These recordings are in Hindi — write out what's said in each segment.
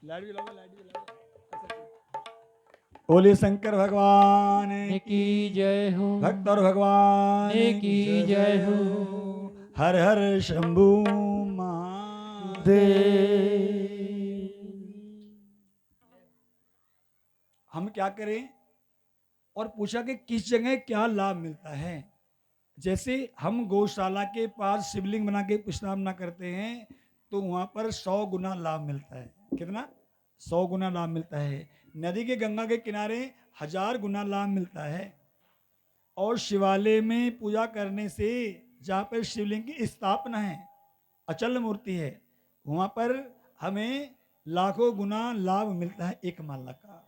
लाइट भी लगाओ, लाइट भी लगाओ। बोले शंकर भगवान की जय हो, भक्त और भगवान की जय हो। हर हर शंभू महादेव। हम क्या करें? और पूछा कि किस जगह क्या लाभ मिलता है। जैसे हम गौशाला के पास शिवलिंग बना के पुष्टामना करते हैं तो वहां पर 100 गुना लाभ मिलता है। कितना? 100 गुना लाभ मिलता है। नदी के गंगा के किनारे 1000 गुना लाभ मिलता है। और शिवालय में पूजा करने से जहाँ पर शिवलिंग की स्थापना है, अचल मूर्ति है, वहां पर हमें लाखों गुना लाभ मिलता है एक माला का।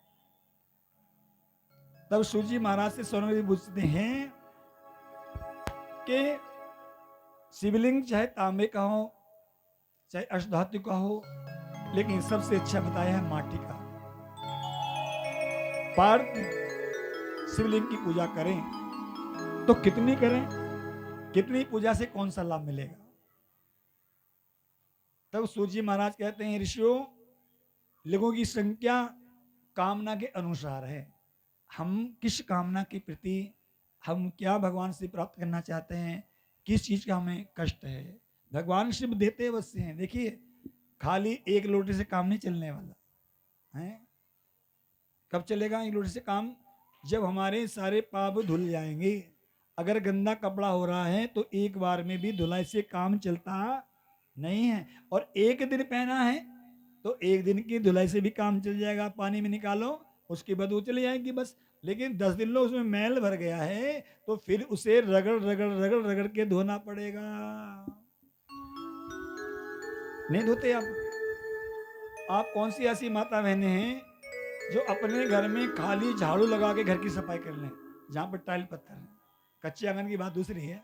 तब सूजी महाराज से सोनवती पूछते हैं कि शिवलिंग चाहे तांबे का हो चाहे अष्टधातु का हो, लेकिन सबसे अच्छा बताया है माटी का। पार्थ शिवलिंग की पूजा करें तो कितनी करें, कितनी पूजा से कौन सा लाभ मिलेगा? तब सूजी महाराज कहते हैं, ऋषियों, लिंगों की संख्या कामना के अनुसार है। हम किस कामना के प्रति, हम क्या भगवान से प्राप्त करना चाहते हैं, किस चीज का हमें कष्ट है, भगवान शिव देते अवश्य हैं। देखिए, खाली एक लोटे से काम नहीं चलने वाला है। कब चलेगा एक लोटे से काम? जब हमारे सारे पाप धुल जाएंगे। अगर गंदा कपड़ा हो रहा है तो एक बार में भी धुलाई से काम चलता नहीं है। और एक दिन पहना है तो एक दिन की धुलाई से भी काम चल जाएगा। पानी में निकालो, उसकी बदबू चली जाएगी बस। लेकिन 10 दिन लो उसमें मैल भर गया है तो फिर उसे रगड़ रगड़ रगड़ रगड़ के धोना पड़ेगा। नहीं धोते आप कौन सी ऐसी माता बहनें हैं जो अपने घर में खाली झाड़ू लगा के घर की सफाई कर लें, जहाँ पर टाइल पत्थर है? कच्चे आंगन की बात दूसरी है।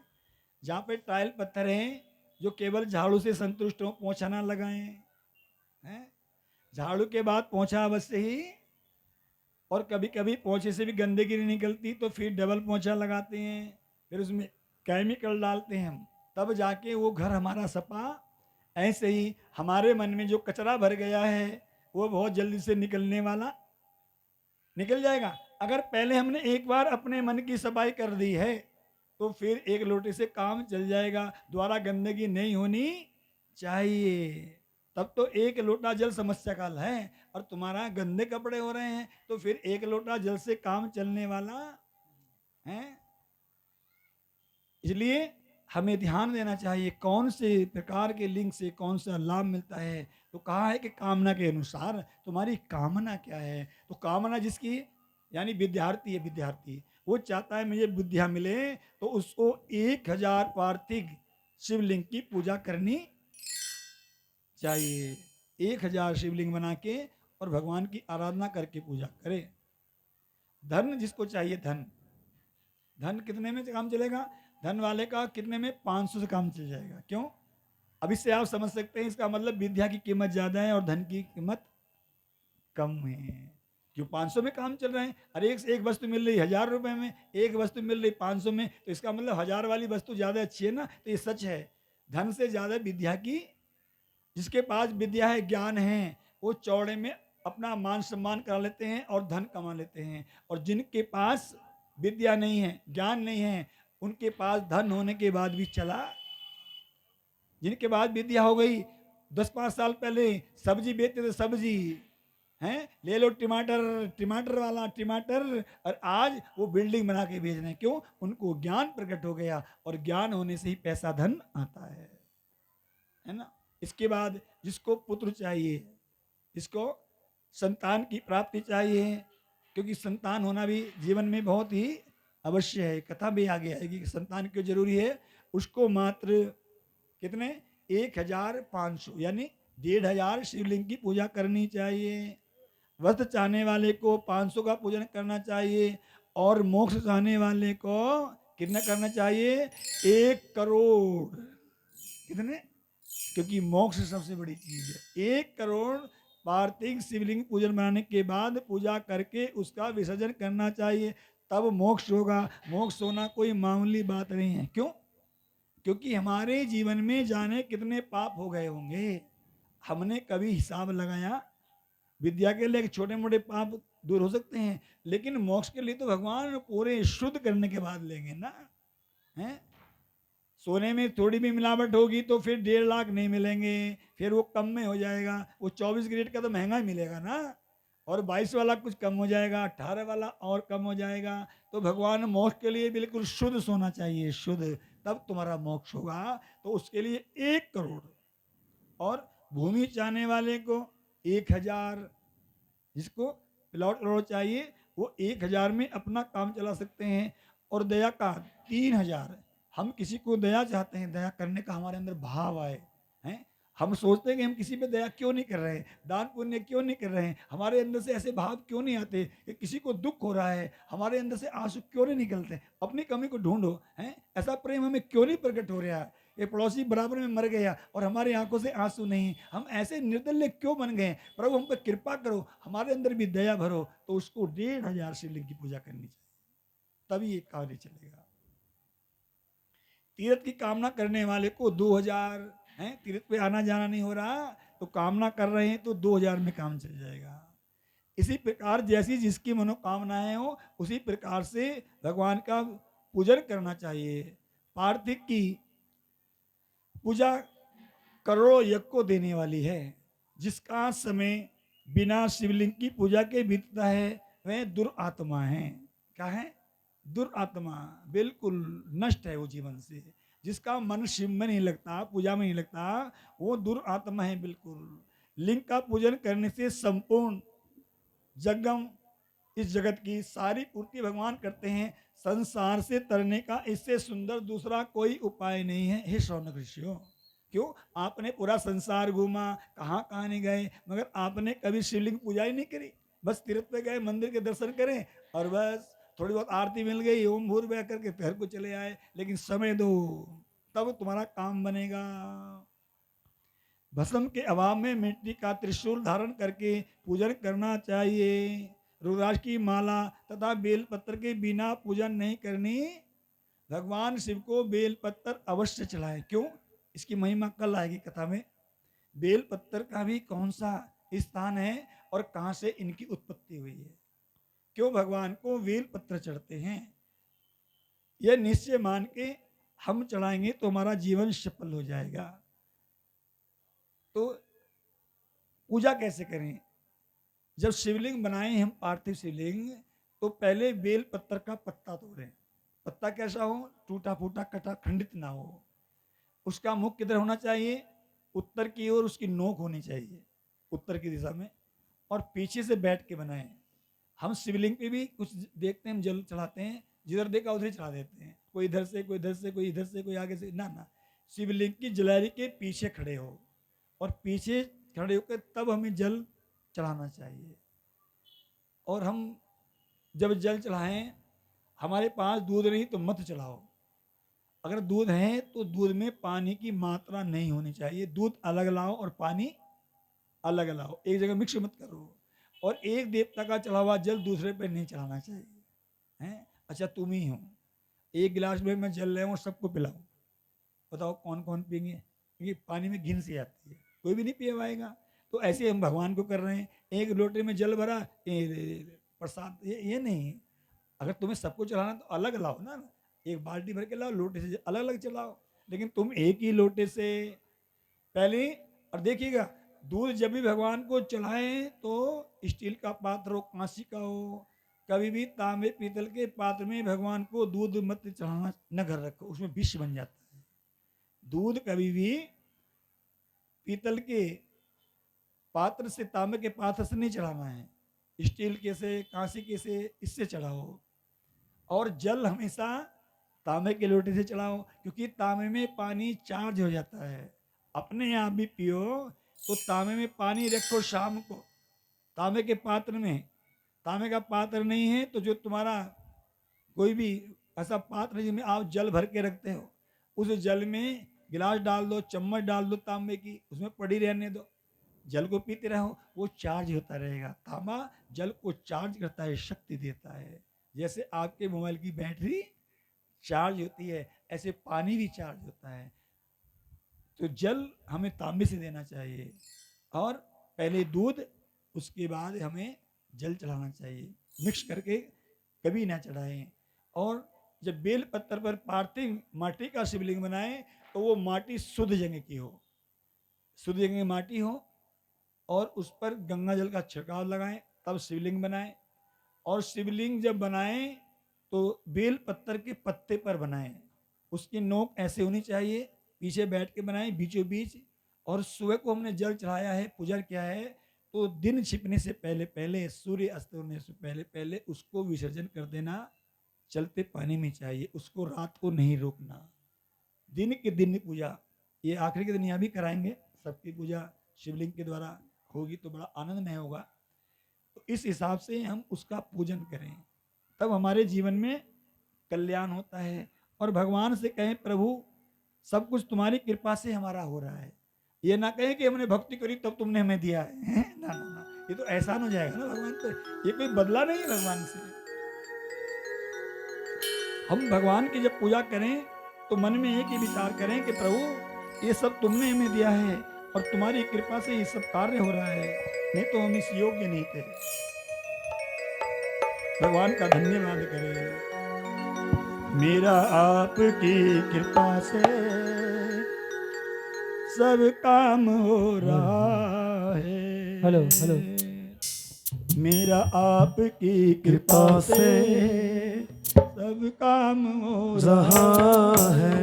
जहाँ पे टाइल पत्थर हैं, जो केवल झाड़ू से संतुष्ट हो, पोछा ना लगाएं हैं। झाड़ू के बाद पोछा अवश्य ही, और कभी कभी पोछे से भी गंदगी नहीं निकलती तो फिर डबल पोछा लगाते हैं, फिर उसमें केमिकल डालते हैं हम, तब जाके वो घर हमारा सपा। ऐसे ही हमारे मन में जो कचरा भर गया है वो बहुत जल्दी से निकलने वाला निकल जाएगा। अगर पहले हमने एक बार अपने मन की सफाई कर दी है तो फिर एक लोटे से काम चल जाएगा। द्वारा गंदगी नहीं होनी चाहिए। तब तो एक लोटा जल समस्या का हल है। और तुम्हारा गंदे कपड़े हो रहे हैं तो फिर एक लोटा जल से काम चलने वाला है। इसलिए हमें ध्यान देना चाहिए कौन से प्रकार के लिंग से कौन सा लाभ मिलता है। तो कहा है कि कामना के अनुसार तुम्हारी कामना क्या है। तो कामना जिसकी, यानी विद्यार्थी है, विद्यार्थी वो चाहता है मुझे विद्या मिले, तो उसको 1000 पार्थिव शिवलिंग की पूजा करनी चाहिए। 1000 शिवलिंग बना के और भगवान की आराधना करके पूजा करे। धन जिसको चाहिए, धन, धन कितने में काम चलेगा? धन वाले का कितने में? 500 से काम चल जाएगा। क्यों? अब इससे आप समझ सकते हैं, इसका मतलब विद्या की कीमत ज्यादा है और धन की कीमत कम है। क्यों? 500 में काम चल रहे हैं। अरे एक वस्तु मिल रही 1000 रुपए में, एक वस्तु मिल रही 500 में, तो इसका मतलब 1000 वाली वस्तु ज्यादा अच्छी है ना। तो ये सच है, धन से ज्यादा विद्या की। जिसके पास विद्या है, ज्ञान है, वो चौड़े में अपना मान सम्मान करा लेते हैं और धन कमा लेते हैं। और जिनके पास विद्या नहीं है, ज्ञान नहीं है, उनके पास धन होने के बाद भी चला। जिनके पास विद्या हो गई, 10-5 साल पहले सब्जी बेचते थे, सब्जी हैं, ले लो टमाटर, टमाटर वाला टमाटर, और आज वो बिल्डिंग बना के बेच रहे हैं। क्यों? उनको ज्ञान प्रकट हो गया, और ज्ञान होने से ही पैसा धन आता है ना। इसके बाद जिसको पुत्र चाहिए, जिसको संतान की प्राप्ति चाहिए, क्योंकि संतान होना भी जीवन में बहुत ही अवश्य है। कथा भी आगे आएगी कि संतान क्यों जरूरी है। उसको मात्र कितने? 1500 यानी 1500 शिवलिंग की पूजा करनी चाहिए। वस्त्र चाहने वाले को 500 का पूजन करना चाहिए। और मोक्ष चाहने वाले को कितना करना चाहिए? 1 करोड़। कितने? क्योंकि मोक्ष सबसे बड़ी चीज है। 1 करोड़ पार्थिव शिवलिंग पूजन बनाने के बाद पूजा करके उसका विसर्जन करना चाहिए, तब मोक्ष होगा। मोक्ष होना कोई मामूली बात नहीं है। क्यों? क्योंकि हमारे जीवन में जाने कितने पाप हो गए होंगे, हमने कभी हिसाब लगाया विद्या के लिए छोटे मोटे पाप दूर हो सकते हैं, लेकिन मोक्ष के लिए तो भगवान पूरे शुद्ध करने के बाद लेंगे ना। हैं, सोने में थोड़ी भी मिलावट होगी तो फिर 1.5 लाख नहीं मिलेंगे, फिर वो कम में हो जाएगा। वो 24 ग्रेड का तो महंगा ही मिलेगा ना, और 22 वाला कुछ कम हो जाएगा, 18 वाला और कम हो जाएगा। तो भगवान मोक्ष के लिए बिल्कुल शुद्ध सोना चाहिए, शुद्ध, तब तुम्हारा मोक्ष होगा। तो उसके लिए 1 करोड़, और भूमि चाहने वाले को 1,000, जिसको प्लॉट प्लॉट चाहिए वो 1,000 में अपना काम चला सकते हैं। और दया का 3,000। हम किसी को दया चाहते हैं, दया करने का हमारे अंदर भाव आए हैं। हम सोचते हैं कि हम किसी पे दया क्यों नहीं कर रहे हैं, दान पुण्य क्यों नहीं कर रहे हैं, हमारे अंदर से ऐसे भाव क्यों नहीं आते कि किसी को दुख हो रहा है, हमारे अंदर से आंसू क्यों नहीं निकलते, अपनी कमी को ढूंढो। हैं, ऐसा प्रेम हमें क्यों नहीं प्रकट हो रहा है, ये पड़ोसी बराबर में मर गया और हमारी आंखों से आंसू नहीं, हम ऐसे निर्दल्य क्यों बन गए। प्रभु हम पर कृपा करो, हमारे अंदर भी दया भरो। तो उसको 1,500 शिवलिंग की पूजा करनी चाहिए, तभी ये कार्य चलेगा। तीर्थ की कामना करने वाले को 2,000 है, तीर्थ पे आना जाना नहीं हो रहा तो कामना कर रहे हैं तो 2,000 में काम चल जाएगा। इसी प्रकार जैसी जिसकी मनोकामनाएं हो उसी प्रकार से भगवान का पूजन करना चाहिए। पार्थिव की पूजा करोड़ों यज्ञ को देने वाली है। जिसका समय बिना शिवलिंग की पूजा के बीतता है वह दुरात्मा है। क्या है? दुरात्मा, बिल्कुल नष्ट है वो जीवन से। जिसका मन शिव में नहीं लगता, पूजा में नहीं लगता, वो दुरात्मा है बिल्कुल। लिंग का पूजन करने से संपूर्ण जगम, इस जगत की सारी पूर्ति भगवान करते हैं। संसार से तरने का इससे सुंदर दूसरा कोई उपाय नहीं है। हे शौनक ऋषियों, क्यों? आपने पूरा संसार घूमा, कहाँ कहाँ नहीं गए, मगर आपने कभी शिवलिंग पूजा ही नहीं करी। बस तीर्थ पे गए, मंदिर के दर्शन करें और बस थोड़ी बहुत आरती मिल गई, ओम भूर बह करके घर को चले आए। लेकिन समय दो, तब तुम्हारा काम बनेगा। भस्म के अभाव में मिट्टी का त्रिशूल धारण करके पूजन करना चाहिए। रुद्राक्ष की माला तथा बेलपत्र के बिना पूजन नहीं करनी। भगवान शिव को बेलपत्र अवश्य चढ़ाए। क्यों? इसकी महिमा कल आएगी कथा में। बेलपत्र का भी कौन सा स्थान है और कहां से इनकी उत्पत्ति हुई है, क्यों भगवान को बेलपत्र चढ़ते हैं, यह निश्चय मान के हम चढ़ाएंगे तो हमारा जीवन सफल हो जाएगा। तो पूजा कैसे करें? जब शिवलिंग बनाए हम पार्थिव शिवलिंग, तो पहले बेल पत्तर का पत्ता तोड़ें। पत्ता कैसा हो? टूटा फूटा, कटा, खंडित ना हो। उसका मुख किधर होना चाहिए? उत्तर की ओर उसकी नोक होनी चाहिए, उत्तर की दिशा में, और पीछे से बैठ के बनाएं। हम शिवलिंग पे भी कुछ देखते हैं, हम जल चढ़ाते हैं, जिधर देखा उधर ही चढ़ा देते हैं, कोई इधर से, कोई इधर से, कोई इधर से, कोई आगे से। ना ना, शिवलिंग की जलारी के पीछे खड़े हो, और पीछे खड़े होकर तब हमें जल चढ़ाना चाहिए। और हम जब जल चढ़ाएं, हमारे पास दूध नहीं तो मत चढ़ाओ। अगर दूध है तो दूध में पानी की मात्रा नहीं होनी चाहिए। दूध अलग लाओ और पानी अलग लाओ, एक जगह मिक्स मत करो। और एक देवता का चढ़ा हुआ जल दूसरे पे नहीं चढ़ाना चाहिए। हैं? अच्छा तुम ही हो, एक गिलास में मैं जल ले और सबको पिलाऊं, बताओ कौन कौन पिएंगे? क्योंकि पानी में घिन सी आती है, कोई भी नहीं पी पाएगा। तो ऐसे हम भगवान को कर रहे हैं, एक लोटे में जल भरा, प्रसाद, ये नहीं। अगर तुम्हें सबको चलाना तो अलग लाओ ना, एक बाल्टी भर के लाओ, लोटे से अलग अलग चलाओ। लेकिन तुम एक ही लोटे से पहले। और देखिएगा, दूध जब भी भगवान को चढ़ाएं तो स्टील का पात्र हो, कांसी का हो, कभी भी तांबे पीतल के पात्र में भगवान को दूध मत चढ़ाना, न घर रखो, उसमें विष बन जाता है। दूध कभी भी पीतल के पात्र से, तांबे के पात्र से नहीं चढ़ाना है, स्टील के से, कांसी के से, इससे चढ़ाओ। और जल हमेशा तांबे के लोटे से चढ़ाओ, क्योंकि तांबे में पानी चार्ज हो जाता है। अपने यहाँ भी पियो तो तांबे में पानी रखो शाम को, तांबे के पात्र में। तांबे का पात्र नहीं है तो जो तुम्हारा कोई भी ऐसा पात्र जिसमें आप जल भर के रखते हो, उस जल में गिलास डाल दो, चम्मच डाल दो तांबे की, उसमें पड़ी रहने दो, जल को पीते रहो, वो चार्ज होता रहेगा। तांबा जल को चार्ज करता है, शक्ति देता है। जैसे आपके मोबाइल की बैटरी चार्ज होती है, ऐसे पानी भी चार्ज होता है। तो जल हमें तांबे से देना चाहिए। और पहले दूध, उसके बाद हमें जल चढ़ाना चाहिए। मिक्स करके कभी ना चढ़ाएं। और जब बेल पत्थर पर पार्थिव माटी का शिवलिंग बनाएं तो वो माटी शुद्ध जगह की हो, शुद्ध जगह की माटी हो, और उस पर गंगा जल का छिड़काव लगाएं, तब शिवलिंग बनाएं। और शिवलिंग जब बनाएं तो बेल पत्थर के पत्ते पर बनाएं, उसकी नोक ऐसे होनी चाहिए, पीछे बैठ के बनाएं बीचों बीच। और सुबह को हमने जल चढ़ाया है, पूजा किया है, तो दिन छिपने से पहले पहले, सूर्य अस्त होने से पहले पहले उसको विसर्जन कर देना चलते पानी में चाहिए, उसको रात को नहीं रोकना। दिन के दिन पूजा, ये आखिरी के दिन यहाँ भी कराएंगे, सबकी पूजा शिवलिंग के द्वारा होगी तो बड़ा आनंदमय होगा। तो इस हिसाब से हम उसका पूजन करें, तब हमारे जीवन में कल्याण होता है। और भगवान से कहें प्रभु सब कुछ तुम्हारी कृपा से हमारा हो रहा है, ये ना कहें कि हमने भक्ति करी तब तुमने हमें दिया है ना ना ना, ये तो एहसान हो जाएगा ना भगवान पे, ये कोई बदला नहीं है भगवान से। हम भगवान की जब पूजा करें तो मन में एक ही विचार करें कि प्रभु ये सब तुमने हमें दिया है और तुम्हारी कृपा से ये सब कार्य हो रहा है, नहीं तो हम इस योग्य नहीं थे। भगवान का धन्यवाद करें। मेरा आपकी कृपा से सब काम हो रहा है। Hello hello. मेरा आपकी कृपा से सब काम हो रहा है।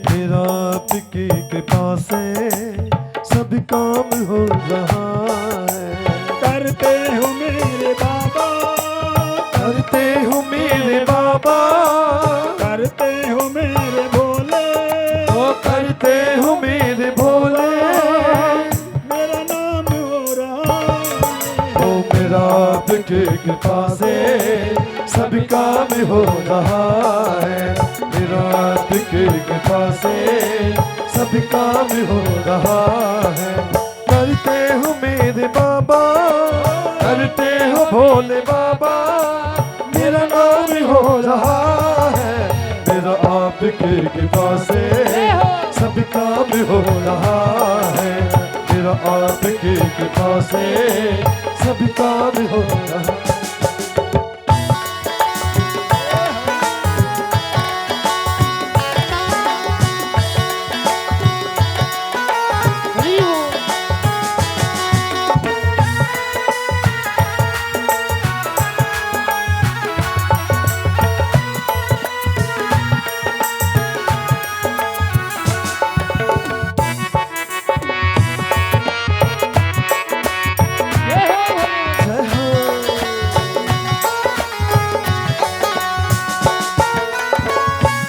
मेरा आपकी कृपा से सब काम हो रहा है। करते हो मेरे बाबा, करते हो मेरे बाबा, करते हो मेरे भोले, ओ करते हो मेरे भोले। मेरा नाम हो रहा है। ओ मेरा आपकी कृपा से सब काम हो रहा है। मेरा आपकी कृपा से सब काम हो रहा है। करते हो मेरे बाबा, करते हो भोले बाबा, मेरा नाम हो रहा है। मेरा आपकी कृपा से सब काम हो रहा है। मेरा आपकी कृपा से सब काम हो रहा है।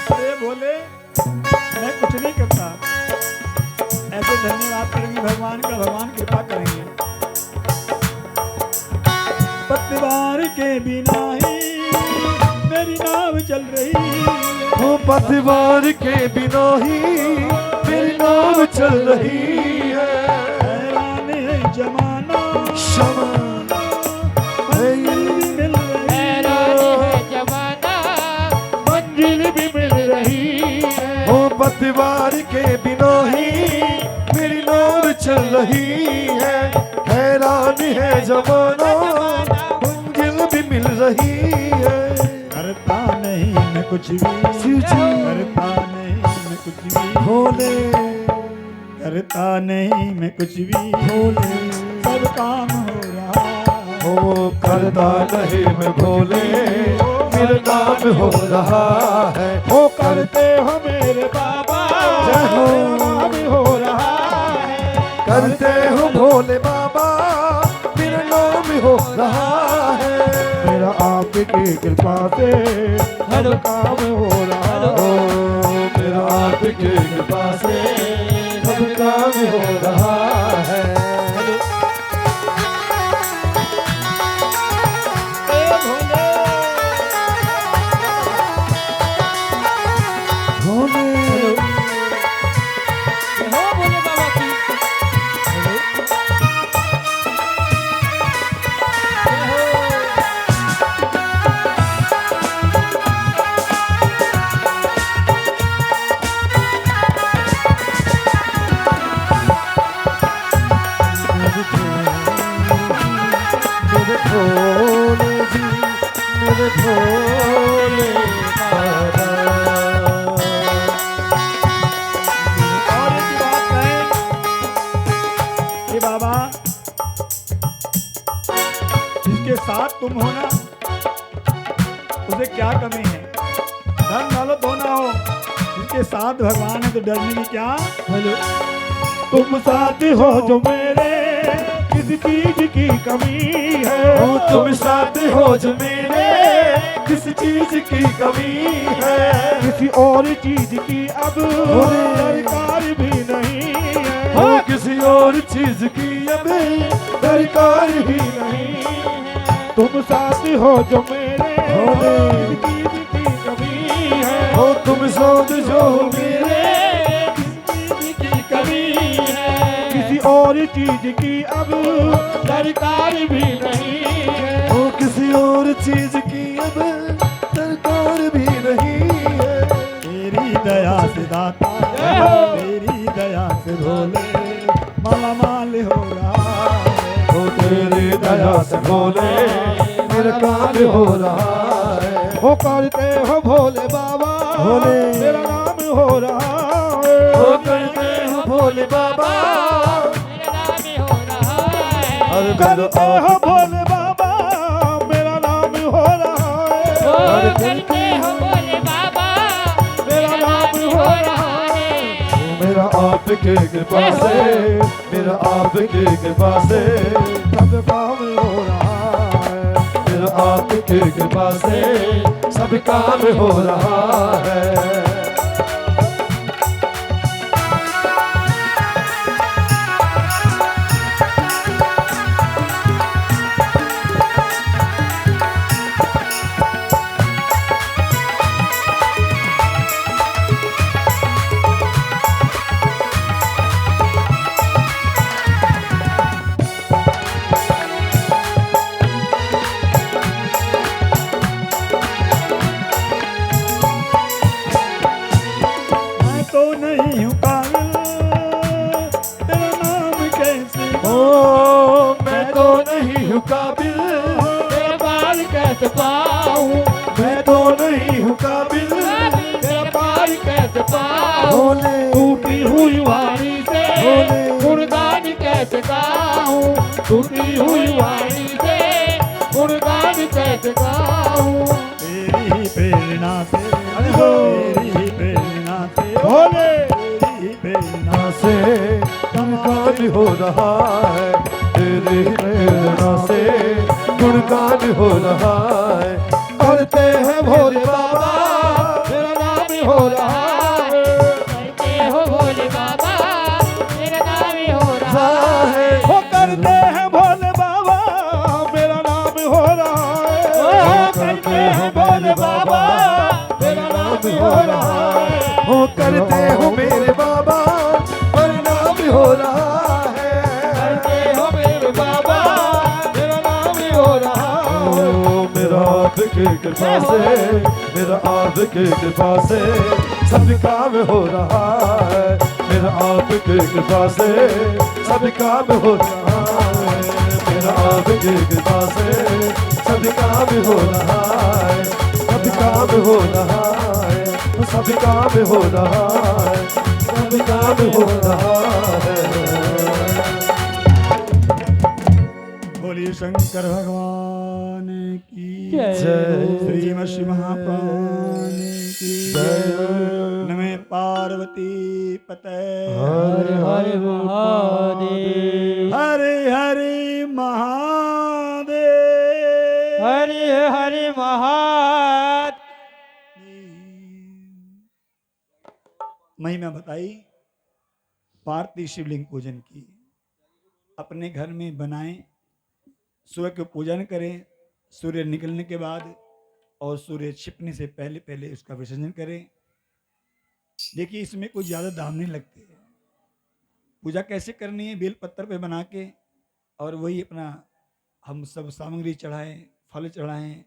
अरे भोले मैं कुछ नहीं करता, ऐसे धन्यवाद करेंगे भगवान का, भगवान कृपा करेंगे। पतवार के बिना ही मेरी नाव चल रही है। वो पतवार के बिना ही मेरी नाव चल रही है। हैरान है जमाना, शमाना मंजिल भी मिल रही है। जमाना मंजिल भी मिल रही है। वो पतवार के बिना ही मेरी नाव चल रही है। हैरान है जमाना, मंजिल भी मिल रही है। करता नहीं मैं कुछ भी, शिव जी। करता नहीं मैं कुछ भी, भोले करता नहीं मैं कुछ भी, भोले सब काम हो रहा है। ओ करता नहीं मैं भोले, मेरा नाम हो रहा है। वो करते हो मेरे बाबा, जय हो। मेरा नाम हो रहा है। करते हो भोले बाबा, मेरा नाम हो रहा है। मेरा आपकी कृपा से हर काम हो रहा ओ है। मेरा आपकी कृपा से सब काम हो रहा है। ए भोले, भोले हो भोले बाबा की। तुम हो ना, उसे क्या कमी है? धन दौलत हो ना हो, उसके साथ भगवान है तो डरने की क्या? हेलो तुम साथ हो जो मेरे, किसी चीज की कमी है। तुम साथ हो जो मेरे, किसी चीज की कमी है। किसी और चीज की अब दरकार भी नहीं है। हो किसी और चीज की अब दरकार ही नहीं। तुम साथ हो जो मेरे किसी चीज की कमी है। हो तुम साथ जो मेरे, की कमी है। किसी और चीज की अब दरकार भी नहीं है। हो किसी और चीज की अब दरकार भी नहीं है। तेरी दया से दाता, तेरी दया से भोले, माला माल हो रहा है। हो तेरी दया से भोले, मेरा काम हो रहा है। हो करते हो भोले बाबा, भोले। मेरा नाम हो रहा है। हो करते हो भोले बाबा, अरे करते हो भोले बाबा, मेरा नाम हो रहा है। करते हो भोले बाबा, मेरा नाम हो रहा है। मेरा आपके कृपा से, मेरा आपके कृपा से सब काम हो रहा है। मेरा आपके कृपा से सब काम हो रहा है। मैं तो नहीं हूँ काबिल, तेरा नाम कैसे? ओ मैं तो नहीं हूँ काबिल, तेरा पार कैसे पाऊं? मैं तो नहीं हूँ काबिल। तेरा पार कैसे पाऊं? भोले टूटी हुई वाणी से भोले। गुणगान कैसे गाऊं? टूटी हुई वाणी से गुणगान कैसे गाऊं? तेरी ही प्रेरणा से, अरे हो। तेरी ही प्रेरणा से, भोले। तेरी ही प्रेरणा ना से गुणगान हो रहा है। तेरी प्रेरणा से गुणगान हो रहा है। करते हैं भोले बाबा, मेरा नाम हो रहा है। करते हो भोले बाबा, मेरा नाम हो रहा है। हो करते हैं भोले बाबा, मेरा नाम हो रहा है। हो करते हैं भोले बाबा, मेरा नाम हो रहा है। हो करते हो मेरे बाबा, परिणाम हो रहा है। करते हो मेरे बाबा, मेरा नाम हो रहा है। ओ मेरा आपकी कृपा से, मेरा आपकी कृपा से सब काम हो रहा है। मेरा आपकी कृपा से सब काम हो रहा है। मेरा आपकी कृपा से सब काम हो रहा है। सब काम हो रहा है। सब काम हो रहा है। सब काम हो रहा है। बोलिए शंकर भगवान की जय। श्रीमद् श्री महाप्राण की नमः पार्वती पते हर हर महादेव, हरे हरे महादेव। हरि हरि महादेव। महिमा बताई पार्थिव शिवलिंग पूजन की। अपने घर में बनाएं, सूर्य को पूजन करें, सूर्य निकलने के बाद और सूर्य छिपने से पहले पहले उसका विसर्जन करें। देखिए इसमें कोई ज़्यादा दाम नहीं लगते। पूजा कैसे करनी है? बेल पत्थर पे बना के और वही अपना हम सब सामग्री चढ़ाएं, फल चढ़ाएं,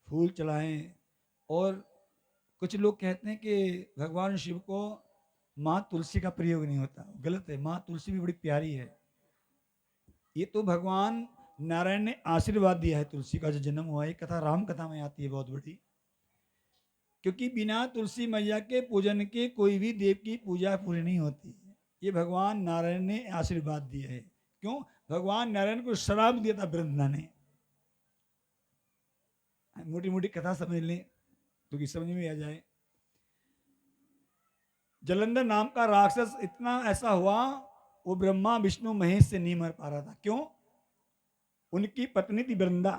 फूल चढ़ाएं। और कुछ लोग कहते हैं कि भगवान शिव को माँ तुलसी का प्रयोग नहीं होता, गलत है। माँ तुलसी भी बड़ी प्यारी है। ये तो भगवान नारायण ने आशीर्वाद दिया है। तुलसी का जो जन्म हुआ है, कथा राम कथा में आती है बहुत बड़ी। क्योंकि बिना तुलसी मैया के पूजन के कोई भी देव की पूजा पूरी नहीं होती। ये भगवान नारायण ने आशीर्वाद दिया है। क्यों? भगवान नारायण को श्राप दिया था वृंदा ने। मोटी मोटी कथा समझ लें तो कि समझ में आ जाए। जलंधर नाम का राक्षस इतना ऐसा हुआ, वो ब्रह्मा विष्णु महेश से नहीं मर पा रहा था। क्यों? उनकी पत्नी थी वृंदा।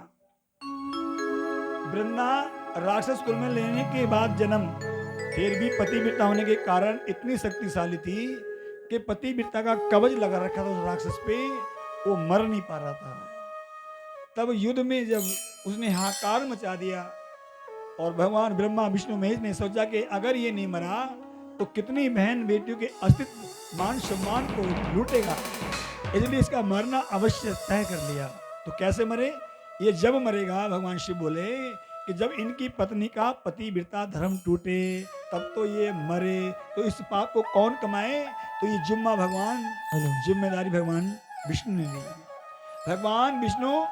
वृंदा राक्षस कुल में लेने के बाद जन्म, फिर भी पतिव्रता होने के कारण इतनी शक्तिशाली थी कि पतिव्रता का कवच लगा रखा था उस राक्षस पे, वो मर नहीं पा रहा था। तब युद्ध में जब उसने हाहाकार मचा दिया और भगवान ब्रह्मा विष्णु महेश ने सोचा कि अगर ये नहीं मरा तो कितनी बहन बेटियों के अस्तित्व मान सम्मान को लूटेगा, इसलिए इसका मरना अवश्य तय कर लिया। तो कैसे मरे? ये जब मरेगा, भगवान शिव बोले कि जब इनकी पत्नी का पतिव्रता धर्म टूटे तब तो ये मरे। तो इस पाप को कौन कमाए? तो ये जिम्मा भगवान, जिम्मेदारी भगवान विष्णु ने ली। भगवान विष्णु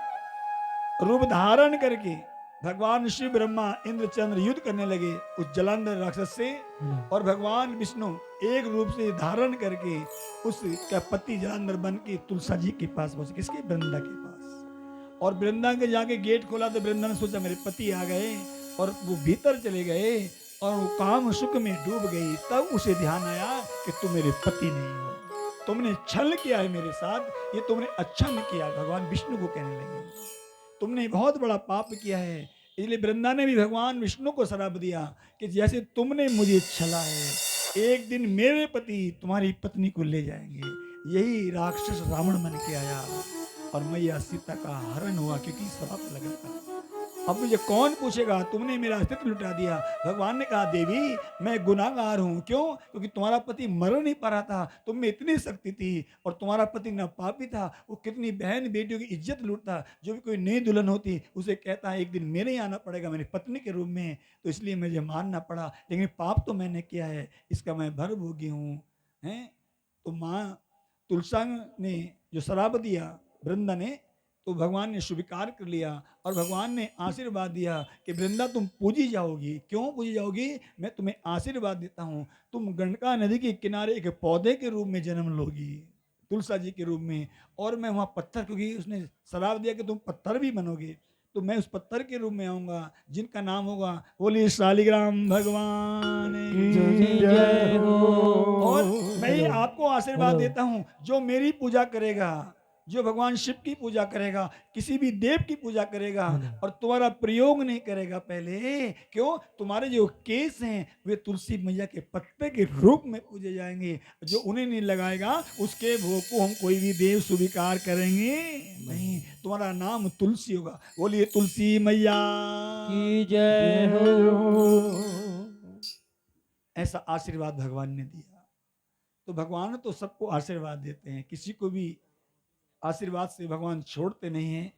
रूप धारण करके भगवान शिव ब्रह्मा इंद्र चंद्र युद्ध करने लगे उस जलंधर राक्षस से, और भगवान विष्णु एक रूप से धारण करके उसका पति जलंधर बन के तुलसा जी के पास पहुंचे। किसके? वृंदा के पास। और वृंदा के जाके गेट खोला तो वृंदा ने सोचा मेरे पति आ गए, और वो भीतर चले गए और वो काम सुख में डूब गई। तब उसे ध्यान आया कि तुम मेरे पति नहीं हो, तुमने छल किया है मेरे साथ, ये तुमने अच्छा नहीं किया। भगवान विष्णु को कहने लगे तुमने बहुत बड़ा पाप किया है। इसलिए वृंदा ने भी भगवान विष्णु को श्राप दिया कि जैसे तुमने मुझे छला है, एक दिन मेरे पति तुम्हारी पत्नी को ले जाएंगे। यही राक्षस रावण बन के आया और मैया सीता का हरण हुआ, क्योंकि श्राप लगा था। अब मुझे कौन पूछेगा? तुमने मेरा अस्तित्व लुटा दिया। भगवान ने कहा देवी मैं गुनाहगार हूँ। क्यों? क्योंकि तुम्हारा पति मर नहीं पा रहा था, तुम में इतनी शक्ति थी, और तुम्हारा पति न पापी था, वो कितनी बहन बेटियों की इज्जत लूटता। जो भी कोई नई दुल्हन होती उसे कहता है एक दिन मेरे ही आना पड़ेगा मेरी पत्नी के रूप में, तो इसलिए मुझे मानना पड़ा, लेकिन पाप तो मैंने किया है, इसका मैं भर भोगी हूँ। हैं? तो माँ तुलसा ने जो श्राप दिया वृंदा ने, तो भगवान ने स्वीकार कर लिया और भगवान ने आशीर्वाद दिया कि वृंदा तुम पूजी जाओगी। क्यों पूजी जाओगी? मैं तुम्हें आशीर्वाद देता हूँ, तुम गंडका नदी के किनारे एक पौधे के रूप में जन्म लोगी, तुलसा जी के रूप में, और मैं वहाँ पत्थर, क्योंकि उसने श्राप दिया कि तुम पत्थर भी बनोगे, तो मैं उस पत्थर के रूप में आऊँगा जिनका नाम होगा बोली शालिग्राम भगवान की जय हो। और मैं आपको आशीर्वाद देता हूँ जो मेरी पूजा करेगा, जो भगवान शिव की पूजा करेगा, किसी भी देव की पूजा करेगा और तुम्हारा प्रयोग नहीं करेगा पहले, क्यों? तुम्हारे जो केस हैं वे तुलसी मैया के पत्ते के रूप में पूजे जाएंगे। जो उन्हें नहीं लगाएगा उसके भोग को हम कोई भी देव स्वीकार करेंगे नहीं। तुम्हारा नाम तुलसी होगा। बोलिए तुलसी मैया की जय हो। ऐसा आशीर्वाद भगवान ने दिया। तो भगवान तो सबको आशीर्वाद देते हैं, किसी को भी आशीर्वाद से भगवान छोड़ते नहीं हैं।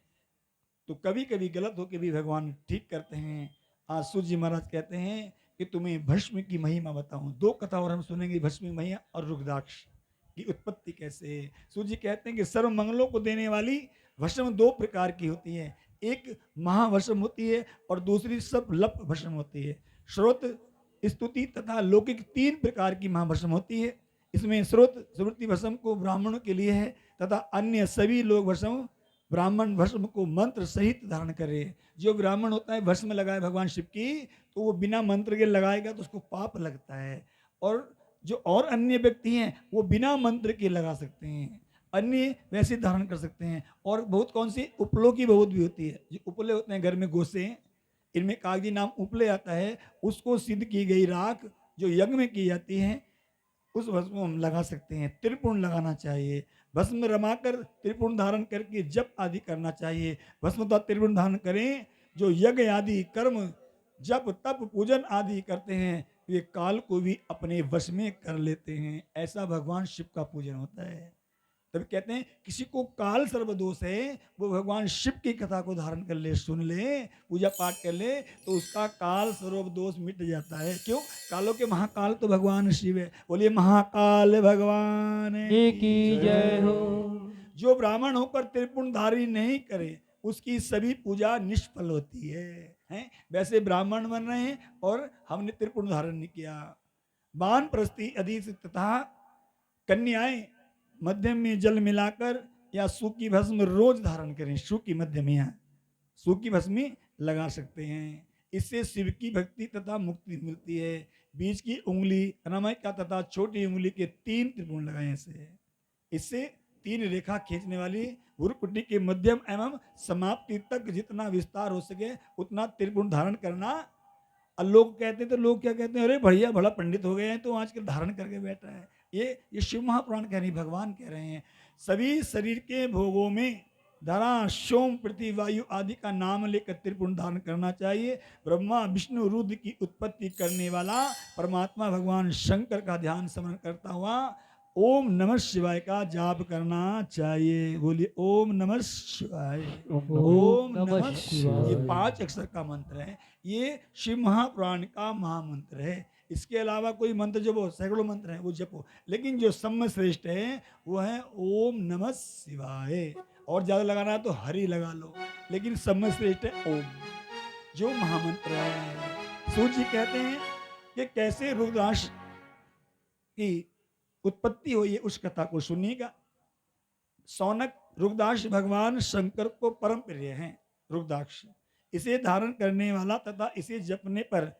तो कभी कभी गलत होकर भी भगवान ठीक करते हैं। आज सूर्य जी महाराज कहते हैं कि तुम्हें भस्म की महिमा बताऊं। दो कथा और हम सुनेंगे, भस्म की महिमा और रुद्राक्ष की उत्पत्ति कैसे है। सूर्य जी कहते हैं कि सर्व मंगलों को देने वाली भस्म दो प्रकार की होती है, एक महाभस्म होती है और दूसरी सब लप भस्म होती है। श्रोत, स्तुति तथा लौकिक तीन प्रकार की महाभस्म होती है। इसमें श्रोत स्मृति भस्म को ब्राह्मणों के लिए है तथा अन्य सभी लोग भस्म ब्राह्मण भस्म को मंत्र सहित धारण करे। जो ब्राह्मण होता है भस्म लगाए भगवान शिव की, तो वो बिना मंत्र के लगाएगा तो उसको पाप लगता है, और जो और अन्य व्यक्ति हैं वो बिना मंत्र के लगा सकते हैं, अन्य वैसे धारण कर सकते हैं। और बहुत कौन सी उपलों की बहुत भी होती है, जो उपले होते हैं घर में गोसे, इनमें कागजी नाम उपले आता है, उसको सिद्ध की गई राख जो यज्ञ में की जाती है उस भस्म को हम लगा सकते हैं। त्रिपुण लगाना चाहिए, भस्म रमाकर त्रिपुण धारण करके जप आदि करना चाहिए। भस्म तो त्रिपुण धारण करें। जो यज्ञ आदि कर्म जप तप पूजन आदि करते हैं वे काल को भी अपने वश में कर लेते हैं। ऐसा भगवान शिव का पूजन होता है। तब कहते हैं किसी को काल सर्वदोष है वो भगवान शिव की कथा को धारण कर ले, सुन ले, पूजा पाठ कर ले, तो उसका काल सर्वदोष मिट जाता है। क्यों? कालों के महाकाल तो भगवान शिव है। बोलिए महाकाल भगवान की जय हो। जो ब्राह्मण होकर त्रिपुण धारी नहीं करे उसकी सभी पूजा निष्फल होती है। हैं? वैसे ब्राह्मण बन रहे हैं और हमने त्रिपुण धारण नहीं किया। वानप्रस्थी अधिक तथा कन्याएं मध्य में जल मिलाकर या सूखी भस्म रोज धारण करें। सूखी मध्य में है, सूखी भस्मी लगा सकते हैं। इससे शिव की भक्ति तथा मुक्ति मिलती है। बीच की उंगली अनामिका तथा छोटी उंगली के 3 त्रिपुण लगाएं से। इससे 3 रेखा खींचने वाली भ्रुकुटी के मध्यम एवं समाप्ति तक जितना विस्तार हो सके उतना त्रिपुण धारण करना। और लोग कहते हैं तो लोग क्या कहते हैं, अरे भैया बड़ा पंडित हो गए हैं तो आजकल धारण करके बैठा है। ये शिव महापुराण कह रही, भगवान कह रहे हैं। सभी शरीर के भोगों में धरा सोम पृथ्वी वायु आदि का नाम लेकर त्रिपुण धारण करना चाहिए। ब्रह्मा विष्णु रुद्र की उत्पत्ति करने वाला परमात्मा भगवान शंकर का ध्यान स्मरण करता हुआ ओम नमः शिवाय का जाप करना चाहिए। बोलिए ओम नमः शिवाय। ओम नमः शिवाय। ये 5 अक्षर का मंत्र है। ये शिव महापुराण का महामंत्र है। इसके अलावा कोई मंत्र जपो, सैकड़ों मंत्र हैं वो जपो, लेकिन जो सब श्रेष्ठ है वो है ओम नमः शिवाय। और ज्यादा लगाना है तो हरि लगा लो, लेकिन सब में श्रेष्ठ है ओम, जो महामंत्र है। सूर्य जी कहते हैं कि कैसे रुद्राक्ष की उत्पत्ति हुई है, उस कथा को सुनिएगा। सौनक रुद्राक्ष भगवान शंकर को परम प्रिय हैं। रुद्राक्ष इसे धारण करने वाला तथा इसे जपने पर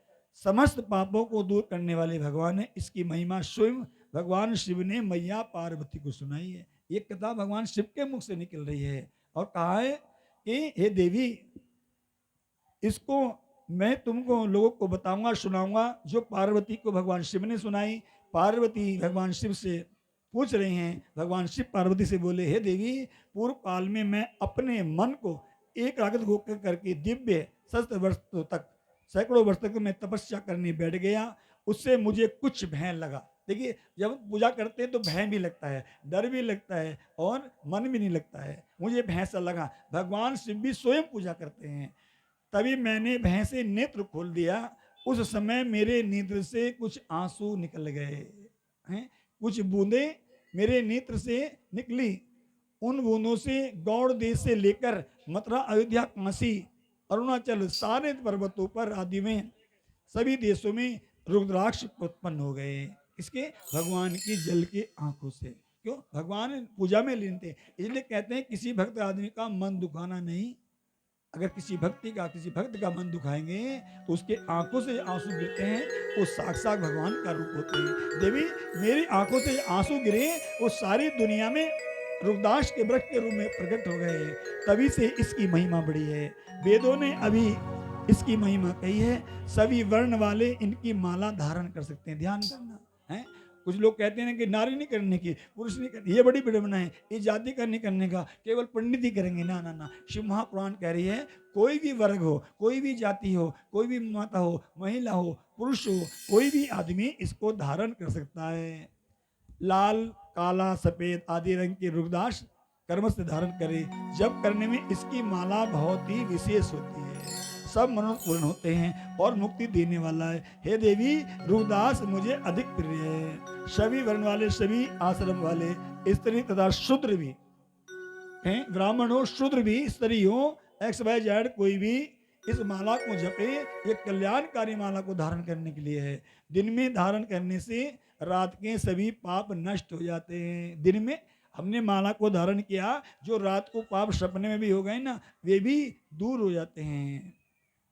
समस्त पापों को दूर करने वाले भगवान है। इसकी महिमा स्वयं भगवान शिव ने मैया पार्वती को सुनाई है। ये कथा भगवान शिव के मुख से निकल रही है और कहा है कि हे देवी, इसको मैं तुमको लोगों को बताऊंगा, सुनाऊंगा, जो पार्वती को भगवान शिव ने सुनाई। पार्वती भगवान शिव से पूछ रहे हैं। भगवान शिव पार्वती से बोले, हे देवी, पूर्व काल में मैं अपने मन को एकाग्र होकर करके दिव्य सहस्त्र वर्षों तक, सैकड़ों वर्ष तक मैं तपस्या करने बैठ गया। उससे मुझे कुछ भय लगा। देखिए, जब पूजा करते हैं तो भय भी लगता है, डर भी लगता है और मन भी नहीं लगता है। मुझे भय सा लगा। भगवान शिव भी स्वयं पूजा करते हैं। तभी मैंने भय से नेत्र खोल दिया। उस समय मेरे नेत्र से कुछ आंसू निकल गए हैं, कुछ बूंदें मेरे नेत्र से निकली। उन बूंदों से गौड़ देश से लेकर मथुरा, अयोध्या, काशी, अरुणाचल, सारे पर्वतों पर आदि में सभी देशों में रुद्राक्ष उत्पन्न हो गए। इसके भगवान की जल के आंखों से। क्यों? भगवान पूजा में लीन थे, इसलिए कहते हैं किसी भक्त आदमी का मन दुखाना नहीं। अगर किसी भक्त का मन दुखाएंगे तो उसके आंखों से आंसू गिरते हैं, वो साक्षात भगवान का रूप होते हैं। देवी, मेरी आंखों से आंसू गिरे, वो सारी दुनिया में रुद्राक्ष के वृक्ष के रूप में प्रकट हो गए। तभी से इसकी महिमा बढ़ी है। वेदों ने अभी इसकी महिमा कही है। सभी वर्ण वाले इनकी माला धारण कर सकते हैं। ध्यान करना है। कुछ लोग कहते हैं कि नारी नहीं करने की, पुरुष नहीं करने, ये बड़ी विडंबना है। ये जाति का नहीं करने का, केवल पंडित ही करेंगे। ना ना ना, शिव महापुराण कह रही है कोई भी वर्ग हो, कोई भी जाति हो, कोई भी माता हो, महिला हो, पुरुष हो, कोई भी आदमी इसको धारण कर सकता है। लाल, काला, सफेद आदि रंग के रुद्राक्ष कर्म से धारण करे। जब करने में इसकी माला बहुत ही विशेष होती है। सब मनोरथ पूर्ण होते हैं और मुक्ति देने वाला है। हे देवी, रुद्राक्ष मुझे अधिक प्रिय है। सभी वर्ण वाले, सभी आश्रम वाले, स्त्री तथा शूद्र भी हैं, ब्राह्मण हो, शूद्र भी, स्त्री हो, XYZ कोई भी इस माला को जपे। ये कल्याणकारी माला को धारण करने के लिए है। दिन में धारण करने से रात के सभी पाप नष्ट हो जाते हैं। दिन में हमने माला को धारण किया, जो रात को पाप सपने में भी हो गए ना, वे भी दूर हो जाते हैं।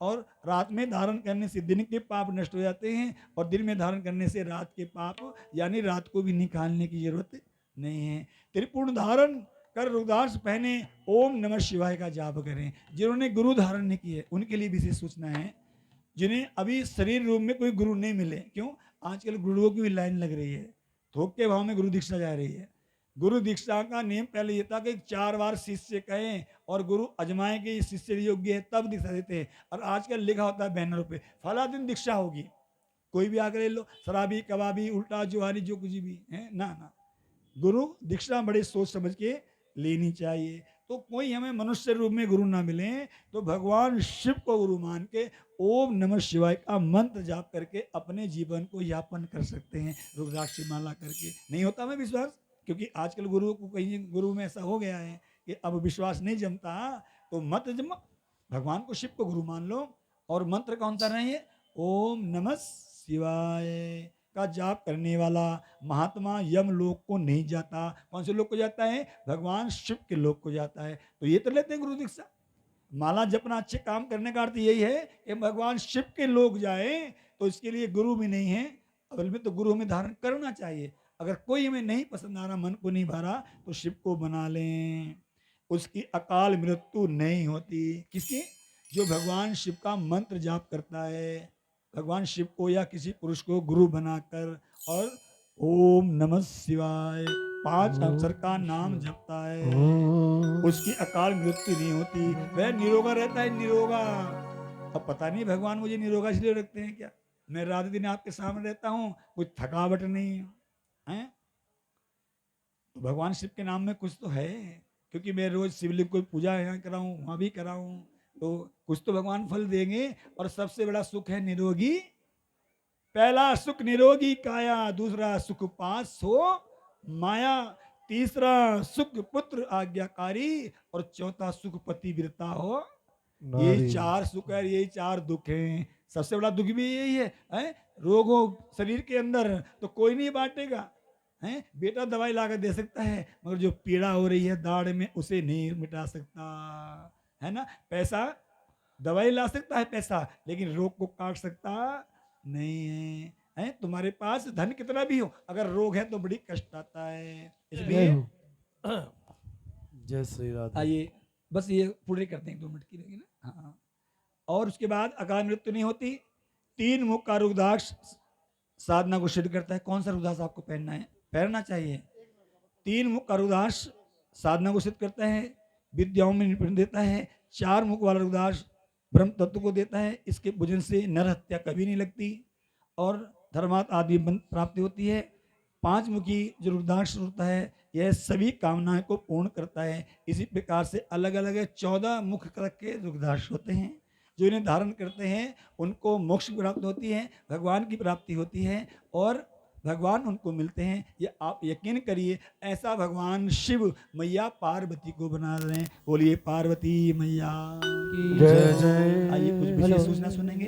और रात में धारण करने से दिन के पाप नष्ट हो जाते हैं, और दिन में धारण करने से रात के पाप, यानी रात को भी निकालने की जरूरत नहीं है। त्रिपुण धारण कर रुद्राक्ष पहने, ओम नमः शिवाय का जाप करें। जिन्होंने गुरु धारण नहीं किए उनके लिए विशेष सूचना है। जिन्हें अभी शरीर रूप में कोई गुरु नहीं मिले, क्यों? आजकल गुरुओं की भी लाइन लग रही है, थोक के भाव में गुरु दीक्षा जा रही है। गुरु दीक्षा का नियम पहले ये था कि 4 बार शिष्य कहें और गुरु अजमाएं कि शिष्य योग्य है, तब दीक्षा देते हैं। और आजकल लिखा होता है बैनरों पे, फला दिन दीक्षा होगी, कोई भी आकर ले लो, शराबी, कबाबी, उल्टा जुआरी, जो कुछ भी है। ना ना, गुरु दीक्षा बड़े सोच समझ के लेनी चाहिए। तो कोई हमें मनुष्य रूप में गुरु ना मिले तो भगवान शिव को गुरु मान के ओम नमः शिवाय का मंत्र जाप करके अपने जीवन को यापन कर सकते हैं, रुद्राक्ष की माला करके। नहीं होता हमें विश्वास, क्योंकि आजकल गुरु को कहीं गुरु में ऐसा हो गया है कि अब विश्वास नहीं जमता, तो मत जम, भगवान को, शिव को गुरु मान लो। और मंत्र कौन सा रहे? ओम नमः शिवाय का जाप करने वाला महात्मा यम लोक को नहीं जाता। कौन से लोक को जाता है? भगवान शिव के लोक को जाता है। तो ये तो लेते हैं गुरु दीक्षा। माला जपना अच्छे काम करने का अर्थ यही है कि भगवान शिव के लोग जाएं, तो इसके लिए गुरु भी नहीं है, असल में तो गुरु हमें धारण करना चाहिए। अगर कोई हमें नहीं पसंद आ रहा, मन को नहीं भरा, तो शिव को बना लें, उसकी अकाल मृत्यु नहीं होती। किसकी? जो भगवान शिव का मंत्र जाप करता है, भगवान शिव को या किसी पुरुष को गुरु बनाकर और ओम नमः शिवाय 5 अक्षर का नाम जपता है, उसकी अकाल मृत्यु नहीं होती, वह निरोगा रहता है, निरोगा। अब पता नहीं भगवान मुझे निरोगा इसलिए रखते हैं क्या? मैं रात दिन आपके सामने रहता हूँ, कुछ थकावट नहीं है। तो भगवान शिव के नाम में कुछ तो है, क्योंकि मैं रोज शिवलिंग को पूजा यहाँ कराऊँ, वहाँ भी कराऊँ, तो कुछ तो भगवान फल देंगे। और सबसे बड़ा सुख है निरोगी। पहला सुख निरोगी काया, दूसरा सुख पास हो माया, तीसरा सुख पुत्र आज्ञाकारी, और चौथा सुख पतिव्रता हो। ये 4 सुख है, ये 4 दुख हैं। सबसे बड़ा दुख भी यही है? रोग हो शरीर के अंदर तो कोई नहीं बांटेगा, है? बेटा दवाई ला कर दे सकता है, मगर जो पीड़ा हो रही है दाढ़ में उसे नहीं मिटा सकता, है ना? पैसा दवाई ला सकता है पैसा, लेकिन रोग को काट सकता नहीं है। हैं? तुम्हारे पास धन कितना भी हो, अगर रोग है तो बड़ी कष्ट आता है। इसलिए जय श्री राधे। आइए बस ये पूरे करते हैं, 2 मिनट की रहेगी ना। हाँ, और उसके बाद अकाल मृत्यु नहीं होती। 3 मुख का रुद्राक्ष साधना को सिद्ध करता है। कौन सा रुद्राक्ष आपको पहनना है? पहनना चाहिए। 3 मुख का रुद्राक्ष साधना को सिद्ध करता है, विद्याओं में निपुण देता है। 4 मुख वाला रुद्राक्ष ब्रह्म तत्व को देता है, इसके पूजन से नर हत्या कभी नहीं लगती और धर्मार्थ आदि प्राप्ति होती है। 5 मुखी जो रुद्राक्ष होता है यह सभी कामनाएं को पूर्ण करता है। इसी प्रकार से अलग अलग 14 मुख के रुद्राक्ष होते हैं, जो इन्हें धारण करते हैं उनको मोक्ष की प्राप्ति होती है, भगवान की प्राप्ति होती है और भगवान उनको मिलते हैं। ये आप यकीन करिए, ऐसा भगवान शिव मैया पार्वती को बना रहे हैं। बोलिए पार्वती मैया की जय जय। आइए कुछ विशेष सूचना सुनेंगे,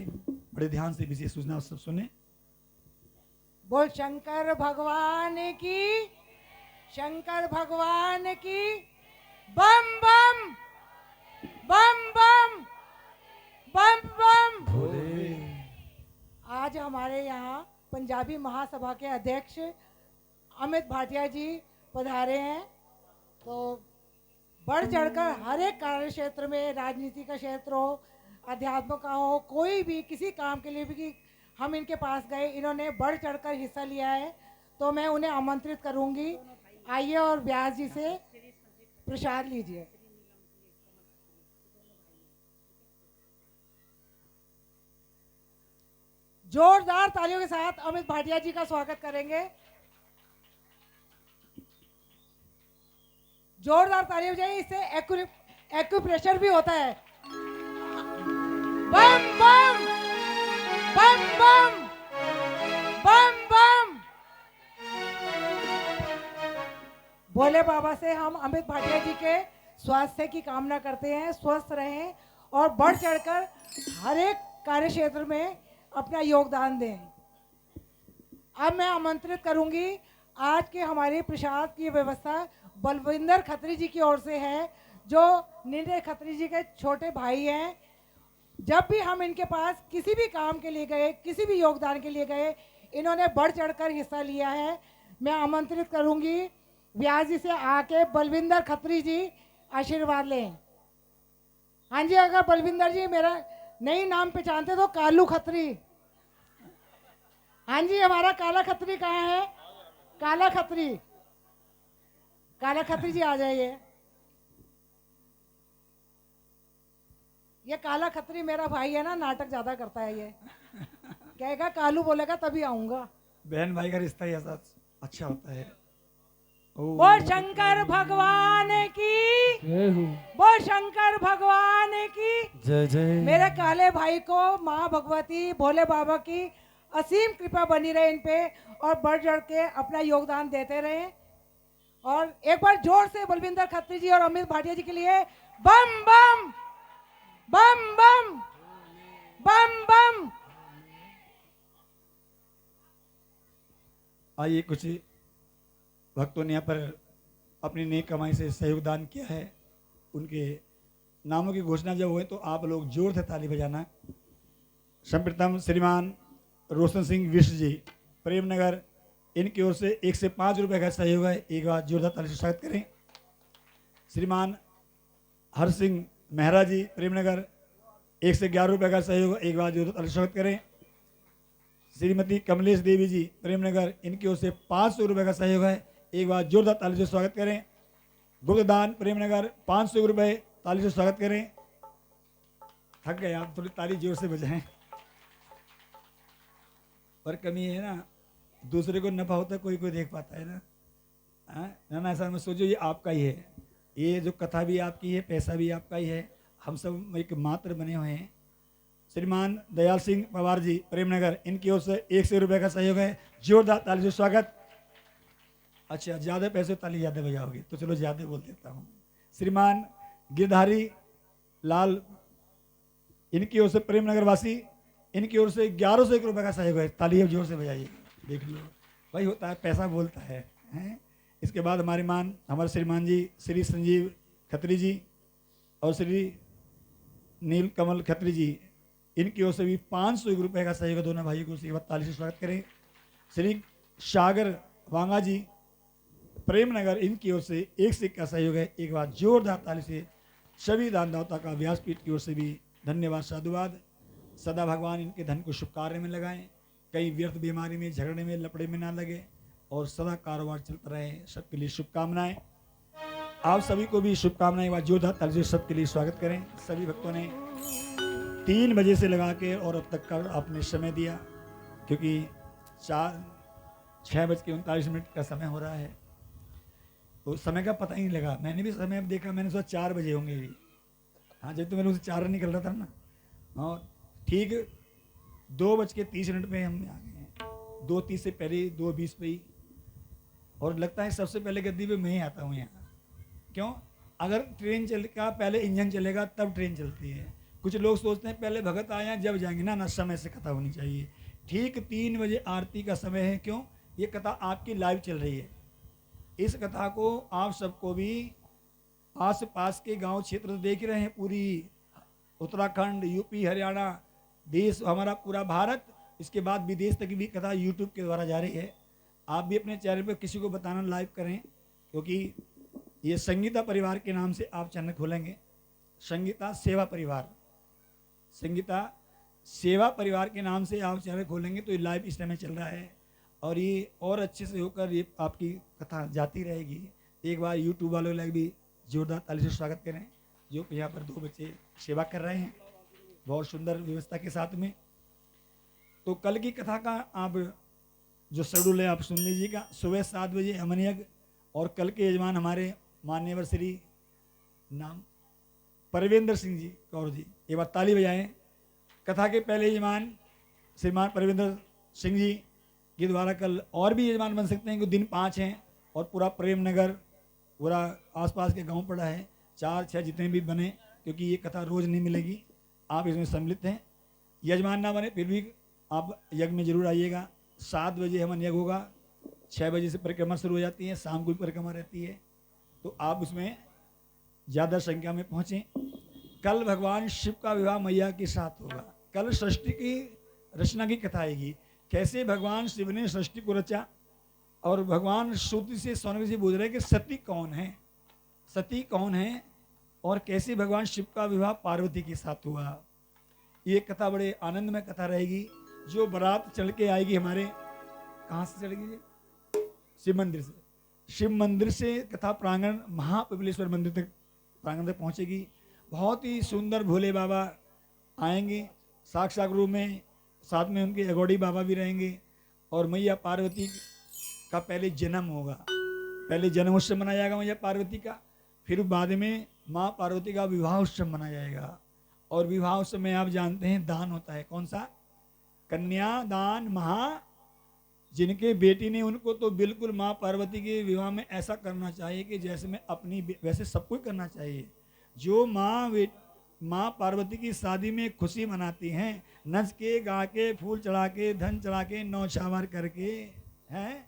बड़े ध्यान से विशेष सूचना सब सुने। बोल शंकर भगवान की, शंकर भगवान की। बम बम बम बम बम बम। आज हमारे यहाँ पंजाबी महासभा के अध्यक्ष अमित भाटिया जी पधारे हैं, तो बढ़ चढ़कर हर एक कार्य क्षेत्र में, राजनीति का क्षेत्र हो, अध्यात्म का हो, कोई भी किसी काम के लिए भी हम इनके पास गए, इन्होंने बढ़ चढ़कर हिस्सा लिया है। तो मैं उन्हें आमंत्रित करूंगी, आइए और व्यास जी से प्रसाद लीजिए। जोरदार तालियों के साथ अमित भाटिया जी का स्वागत करेंगे। जोरदार तालियों चाहिए, इससे एक्यूप्रेशर भी होता है। बम बम बम बम बम बम। भोले बाबा से हम अमित भाटिया जी के स्वास्थ्य की कामना करते हैं, स्वस्थ रहें और बढ़ चढ़कर हर एक कार्य क्षेत्र में अपना योगदान दें। अब मैं आमंत्रित करूंगी, आज के हमारे प्रसाद की व्यवस्था बलविंदर खत्री जी की ओर से है, जो निर्णय खत्री जी के छोटे भाई हैं। जब भी हम इनके पास किसी भी काम के लिए गए, किसी भी योगदान के लिए गए, इन्होंने बढ़ चढ़कर हिस्सा लिया है। मैं आमंत्रित करूंगी व्यास जी से आके बलविंदर खत्री जी आशीर्वाद लें। हाँ जी, अगर बलविंदर जी मेरा नहीं नाम पहचानते तो कालू खत्री। हाँ जी, हमारा काला खत्री कहाँ है? काला खत्री, काला खत्री जी आ जाइए। ये काला खत्री मेरा भाई है ना, नाटक ज्यादा करता है। ये कहेगा कालू बोलेगा तभी आऊंगा। बहन भाई का रिश्ता ही ऐसा अच्छा होता है। बोल शंकर भगवान की, बोल शंकर भगवान की जय जय। मेरे काले भाई को माँ भगवती भोले बाबा की असीम कृपा बनी रहे इन पे, और बढ़ चढ़ के अपना योगदान देते रहे। और एक बार जोर से बलविंदर खत्री जी और अमित भाटिया जी के लिए बम बम बम बम बम बम। आइए कुछ भक्तों ने यहाँ पर अपनी नेक कमाई से सहयोग दान किया है, उनके नामों की घोषणा जब हुए तो आप लोग जोर से ताली बजाना। सर्वप्रथम श्रीमान रोशन सिंह विश्व जी, प्रेमनगर, इनकी ओर से 1 से 5 रुपए का सहयोग है, एक बार जोरदार ताली से स्वागत करें। श्रीमान हर सिंह मेहरा जी, प्रेमनगर, 1 से 11 रुपए का सहयोग है, एक बार जोरदार ताली से स्वागत करें। श्रीमती कमलेश देवी जी, प्रेमनगर, इनकी ओर से 500 रुपए का सहयोग है, एक बार जोरदार ताली से स्वागत करें। गुप्तदान, प्रेमनगर, 500 रुपए, ताली से स्वागत करें। थक गए आप, थोड़ी ताली जोर से बजाएं। पर कमी है ना, दूसरे को नफा होता है, कोई कोई देख पाता है ना। ना ना, ऐसा मत सोचो ये आपका ही है, ये जो कथा भी आपकी है, पैसा भी आपका ही है, हम सब एक मात्र बने हुए हैं। श्रीमान दयाल सिंह पवार जी, प्रेमनगर, इनकी ओर से 100 रुपये का सहयोग है, जोरदार ताली से स्वागत। अच्छा, ज़्यादा पैसे ताली ज़्यादा बजाओगे तो चलो ज़्यादा बोल देता हूँ। श्रीमान गिरधारी लाल, इनकी ओर से प्रेमनगर वासी, इनकी ओर से 1101 रुपये का सहयोग है, ताली अब जोर से बजाइए। देख लो भाई, होता है, पैसा बोलता है, हैं? इसके बाद हमारे श्रीमान जी श्री संजीव खत्री जी और श्री नील कमल खत्री जी, इनकी ओर से भी 501 रुपये का सहयोग है, दोनों भाइयों को उसी ताली से स्वागत करें। श्री सागर वांगा जी, प्रेमनगर, इनकी ओर से 1 सिक्का का सहयोग है, एक बार जोरदार ताली से सभी दानदाता का व्यासपीठ की ओर से भी धन्यवाद, साधुवाद। सदा भगवान इनके धन को शुभ कार्य में लगाएं, कहीं व्यर्थ बीमारी में, झगड़े में, लपड़े में ना लगे और सदा कारोबार चलता रहे। सबके लिए शुभकामनाएं। आप सभी को भी शुभकामनाएं, बार जोरदार ताली से सबके लिए स्वागत करें। सभी भक्तों ने 3 बजे से लगा के और अब तक का आपने समय दिया, क्योंकि 6:39 का समय हो रहा है, तो समय का पता ही नहीं लगा। मैंने भी समय देखा, मैंने सोचा 4 बजे होंगे भी। हाँ, जब तो मेरे उसे 4 निकल रहा था ना, और ठीक 2:30 पे हम आ गए हैं। 2:30 से पहले 2:20 पे ही, और लगता है सबसे पहले गद्दी पे मैं ही आता हूँ यहाँ। क्यों? अगर ट्रेन का पहले इंजन चलेगा तब ट्रेन चलती है। कुछ लोग सोचते हैं पहले भगत आए हैं जब जाएंगे, ना समय से कथा होनी चाहिए। ठीक 3 बजे आरती का समय है। क्यों? ये कथा आपकी लाइव चल रही है। इस कथा को आप सबको भी आस पास के गांव क्षेत्र देख रहे हैं, पूरी उत्तराखंड, यूपी, हरियाणा, देश, हमारा पूरा भारत, इसके बाद विदेश तक भी कथा यूट्यूब के द्वारा जा रही है। आप भी अपने चैनल पर किसी को बताना लाइव करें, क्योंकि ये संगीता परिवार के नाम से आप चैनल खोलेंगे, संगीता सेवा परिवार, संगीता सेवा परिवार के नाम से आप चैनल खोलेंगे तो ये लाइव इस समय चल रहा है, और ये और अच्छे से होकर ये आपकी कथा जाती रहेगी। एक बार यूट्यूब वालों लोग भी जोरदार ताली से स्वागत करें, जो यहाँ पर 2 बच्चे सेवा कर रहे हैं बहुत सुंदर व्यवस्था के साथ में। तो कल की कथा का आप जो शेड्यूल है आप सुन लीजिएगा। सुबह 7 बजे हवन यज्ञ, और कल के यजमान हमारे मान्यवर श्री नाम परवेंद्र सिंह जी कौर जी, एक बार ताली बजाएं। कथा के पहले यजमान श्रीमान परवेंद्र सिंह जी के द्वारा कल और भी यजमान बन सकते हैं, क्योंकि दिन 5 हैं और पूरा प्रेमनगर, पूरा आसपास के गांव पड़ा है, 4-6 जितने भी बने, क्योंकि ये कथा रोज़ नहीं मिलेगी। आप इसमें सम्मिलित हैं। यजमान ना बने फिर भी आप यज्ञ में जरूर आइएगा। 7 बजे हवन यज्ञ होगा, 6 बजे से परिक्रमा शुरू हो जाती है, शाम को भी परिक्रमा रहती है, तो आप उसमें ज़्यादा संख्या में पहुँचें। कल भगवान शिव का विवाह मैया के साथ होगा। कल सृष्टि की रचना की कथा आएगी, कैसे भगवान शिव ने सृष्टि को रचा, और भगवान श्रुति से स्वर्ग से पूछ रहे कि सती कौन है, सती कौन है, और कैसे भगवान शिव का विवाह पार्वती के साथ हुआ। ये कथा बड़े आनंद में कथा रहेगी। जो बारात चल के आएगी हमारे, कहाँ से चलेगी? शिव मंदिर से। शिव मंदिर से कथा प्रांगण महापिपलेश्वर मंदिर तक, प्रांगण तक पहुँचेगी। बहुत ही सुंदर भोले बाबा आएंगे साक्षात रूप में, साथ में उनके अगौड़ी बाबा भी रहेंगे, और मैया पार्वती का पहले जन्म होगा, पहले जन्म उत्सव मनाया जाएगा मैया पार्वती का, फिर बाद में माँ पार्वती का विवाह उत्सव मनाया जाएगा। और विवाह उत्सव में आप जानते हैं दान होता है, कौन सा? कन्या दान महा, जिनके बेटी ने उनको तो बिल्कुल माँ पार्वती के विवाह में ऐसा करना चाहिए कि जैसे मैं अपनी, वैसे सबको करना चाहिए। जो माँ पार्वती की शादी में खुशी मनाती हैं, नच के, गा के, फूल चढ़ा के, धन चढ़ा के, नौछावर करके, हैं,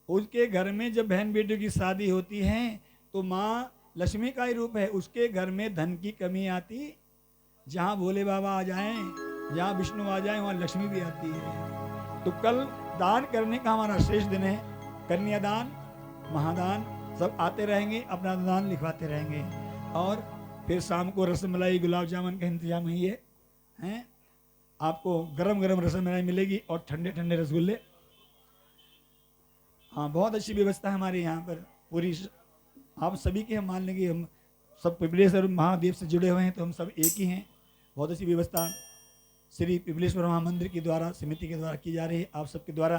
उसके घर में जब बहन बेटियों की शादी होती है तो माँ लक्ष्मी का ही रूप है। उसके घर में धन की कमी आती, जहाँ भोले बाबा आ जाएं, जहाँ विष्णु आ जाएं, वहाँ लक्ष्मी भी आती है। तो कल दान करने का हमारा श्रेष्ठ दिन है। कन्यादान, महादान सब आते रहेंगे, अपना दान लिखवाते रहेंगे। और फिर शाम को रसमलाई गुलाब जामुन का इंतजाम ही है। आपको गरम गरम रसमलाई मिलेगी और ठंडे ठंडे रसगुल्ले। हाँ, बहुत अच्छी व्यवस्था है हमारे यहाँ पर पूरी। आप सभी के हम मान लेंगे, हम सब पिपलेश्वर महादेव से जुड़े हुए हैं, तो हम सब एक ही हैं। बहुत अच्छी व्यवस्था श्री पिपलेश्वर महामंदिर के द्वारा, समिति के द्वारा की जा रही है, आप सबके द्वारा।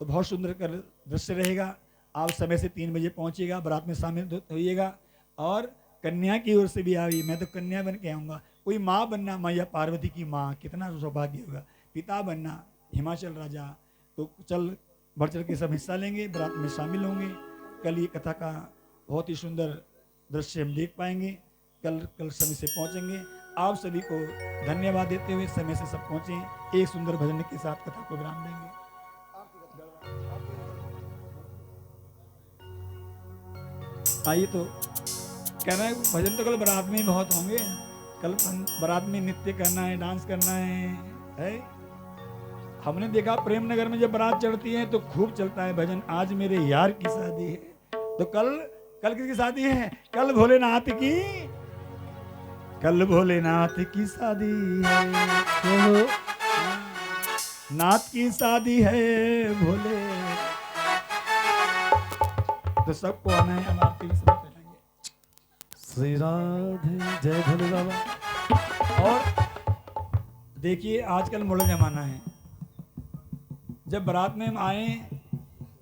तो बहुत सुंदर कर दृश्य रहेगा। आप समय से 3 बजे पहुँचिएगा, बारात में शामिल होइएगा। और कन्या की ओर से भी आई, मैं तो कन्या बन के आऊँगा। कोई माँ बनना, मैया पार्वती की माँ, कितना सौभाग्य होगा। पिता बनना, हिमाचल राजा। तो चल बढ़ चढ़ के सब हिस्सा लेंगे, बारात में शामिल होंगे। कल ये कथा का बहुत ही सुंदर दृश्य हम देख पाएंगे। कल समय से पहुंचेंगे। आप सभी को धन्यवाद देते हुए समय से सब पहुंचे। एक सुंदर भजन के साथ कथा को विराम देंगे। आइए, तो कह रहे हैं भजन तो कल बारात में बहुत होंगे। कल बारात में नृत्य करना है, डांस करना है? हमने देखा प्रेम नगर में जब बारात चढ़ती है तो खूब चलता है भजन। आज मेरे यार की शादी है, तो कल किसकी शादी है? कल भोलेनाथ की शादी है। नाथ की शादी है भोले। तो सबको आना है, हम आरती में सब करेंगे। श्री राधे, जय भोले बाबा। और देखिए, आजकल मॉडर्न जमाना है। जब बारात में हम आए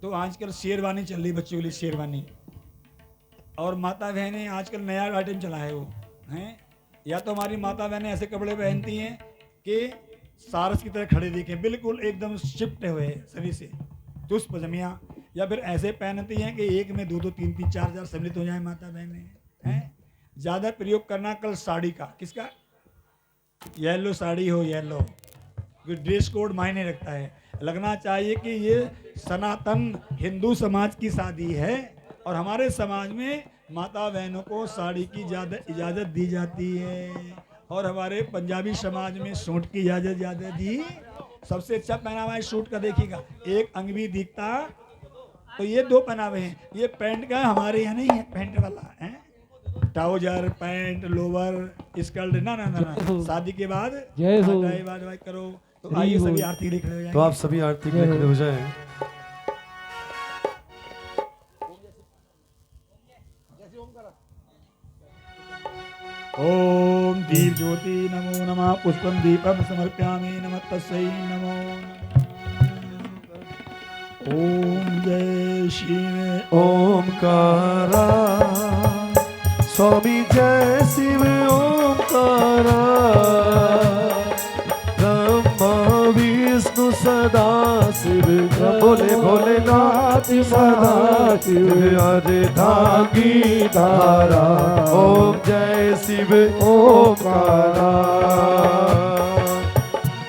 तो आजकल शेरवानी चल रही, बच्चों के लिए शेरवानी। और माता बहनें आजकल नया आइटम चला है वो हैं। या तो हमारी माता बहनें ऐसे कपड़े पहनती हैं कि सारस की तरह खड़े दिखें, बिल्कुल एकदम शिफ्ट हुए शरीर से, चुस्त पजामिया। या फिर ऐसे पहनती हैं कि एक में 2-2, 3-3, 4-4 सम्मिलित हो जाए माता बहनें हैं। ज़्यादा प्रयोग करना कल साड़ी का, किसका? येलो साड़ी हो, येलो। ड्रेस कोड मायने रखता है। लगना चाहिए कि ये सनातन हिंदू समाज की शादी है और हमारे समाज में माता बहनों को साड़ी की इजाज़त दी जाती है। और हमारे पंजाबी समाज में सूट की इजाज़त ज़्यादा दी। सबसे अच्छा पहनावा है सूट का, देखिएगा, एक अंग भी दिखता। तो ये 2 पहनावे हैं। ये पैंट का हमारे यहाँ नहीं है, पैंट वाला है। ट्राउजर, पैंट, लोवर, स्कर्ट, ना। शादी के बाद भाई करो। तो आइए सभी आरती के लिए खड़े हो जाएंगे। तो आप सभी आरती के लिए खड़े हो जाएं। ओम दीप ज्योति नमो नमः। पुष्पम दीपम समर्पयामि नमः तस्मै नमो नमः। ओम जय शिव ओमकारा, स्वामी जय शिव ओमकारा। ब्रह्मा विष्णु सदा शिव, भोले भोलेनाथ सदा शिव। अर्धांगी धारा, ओम जय शिव ओमकारा।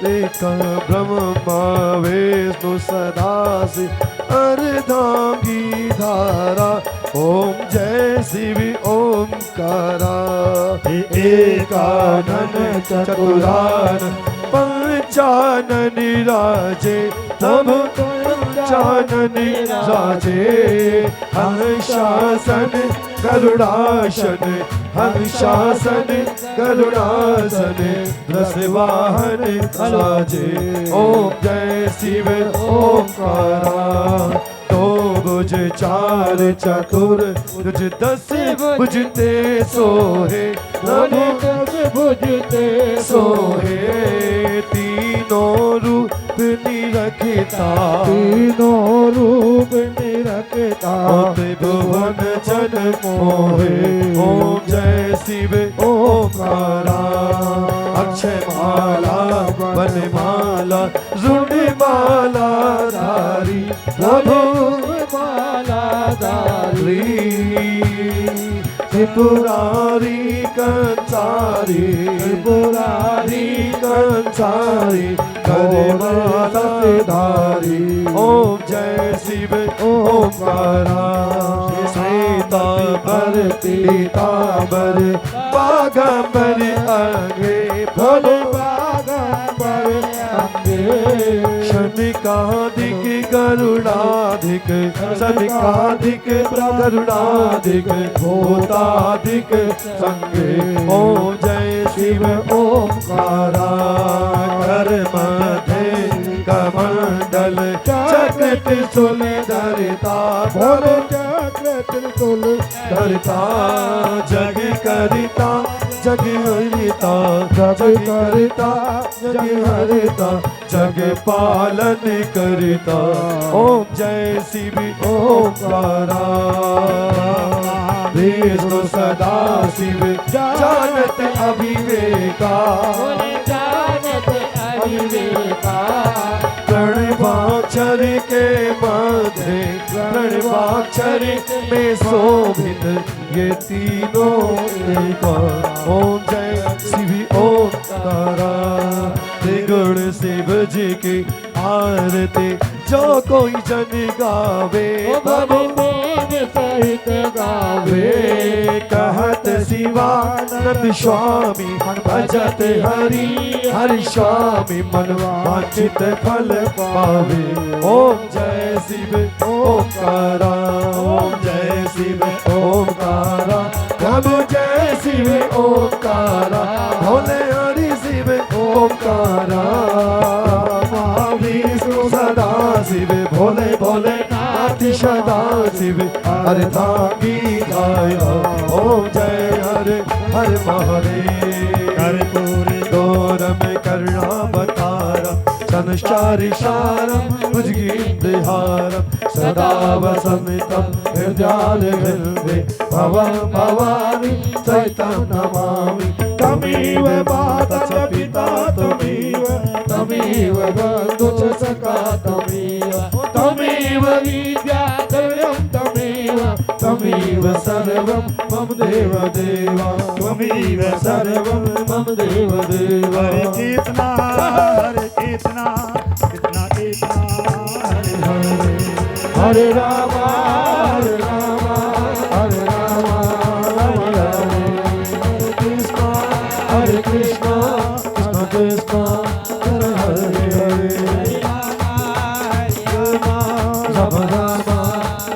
एक ब्रह्मा विष्णु सदा शिव, अर्धांगी धारा। ओम जय शिव ओमकारा। एकानन चतुरानन पंचानन राजे, तब पंचानन राजे। हंसासन गरुड़ासन, हंसासन गरुड़ासन। रसवाहन साजे, ओम जय शिव ओमकारा। 2 भुज 4 चतुर, तुझ 10 भुजते सोहे। 10 भुजते सोहे। तीनों रूप निरखता, तीनों रूप निरखता। त्रिभुवन जन मोहे, ओम जय शिव ओमकारा। अक्षय माला, वनमाला, रुणमाला धारी, प्रभु माला धारी। त्रिपुरारी कंसारी, त्रिपुरारी कंसारी। करमाला धारी, ओम जय शिव ओमकारा। श्वेता बागंबर पीतांबर बागंबर अंगे भोले बागंबर अंगे शनिकाधिक गरुड़ाधिक शनिकाधिक गरुड़ाधिक भूताधिक संगे ओम जय शिव ओंकारा कर मध्य कमंडल चक्र त्रिशूल धरता भोले चक्र त्रिशूल धरता जग करता जग हरिता जग करता जग हरिता जग पालन करता ओम जय शिव ओंकारा विष्णु सदा शिव जानत अभिवेका प्रणवाक्षर के मध्य प्रणवाक्षर में शोभित ये तीनों एक ओम जय शिव ओंकारा त्रिगुण शिव जी की आरती जो कोई जन गावे सहित गावे कहत शिवानंद स्वामी भजत हरि हरि स्वामी मन वांछित फल पावे ओम जय शिव ओंकारा ओम जय शिव ओंकारा नमो जय शिव ओंकारा भोले हरि शिव ओंकारा विष्णु सदा शिव भोले भोले नाथ सदा शिव अर्धांगी गाया ओम जय हरे हर महादेव कर्पूरे गौरम करुणावतारम संसारिसारम भुजगेन्द्रहारम सदा वसन्तं हृदयालये भवं भवानी सहितं नमामि तमेव माता च पिता तमेव तमेव बन्धु च सखा तमेव विद्या द्रव्यं तमेव सर्वं मम देव देवा त्वमेव सर्वं मम देव देवा हरे कृष्णा कृष्णा कृष्णा हरे हरे हरे राम हरे राम हरे राम राम हरे कृष्णा हरे कृष्णा कृष्ण कृष्ण हरे हरे हरे राम राम